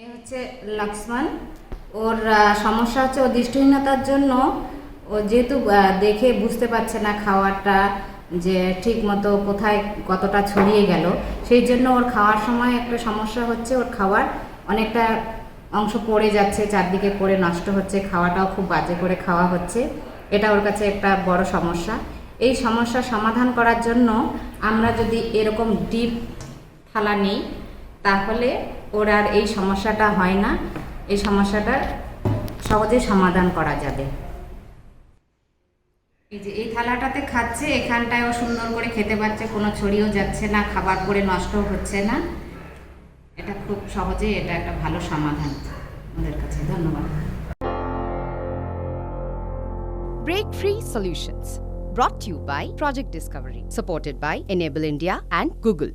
এ হচ্ছে লক্ষ্মণ। ওর সমস্যা হচ্ছে ও দৃষ্টিহীনতার জন্য ও যেহেতু দেখে বুঝতে পারছে না খাওয়াটা যে ঠিক মতো কোথায় কতটা ছড়িয়ে গেল, সেই জন্য ওর খাওয়ার সময় একটা সমস্যা হচ্ছে। ওর খাওয়ার অনেকটা অংশ পড়ে যাচ্ছে, চারদিকে পড়ে নষ্ট হচ্ছে, খাওয়াটাও খুব বাজে করে খাওয়া হচ্ছে। এটা ওর কাছে একটা বড় সমস্যা। এই সমস্যার সমাধান করার জন্য আমরা যদি এরকম ডিপ থালা নিই তাহলে ওর আর এই সমস্যাটা হয় না। এই সমস্যাটা সহজে সমাধান করা যাবে। এই যে এই থালাটাতে খাচ্ছে, এখানটায় ও সুন্দর করে খেতে পারছে, কোনো ছড়িয়েও যাচ্ছে না, খাবার পরে নষ্ট হচ্ছে না। এটা খুব সহজে, এটা একটা ভালো সমাধান ওদের কাছে। ধন্যবাদ। Break Free Solutions, brought to you by Project Discovery, supported by Enable India and Google.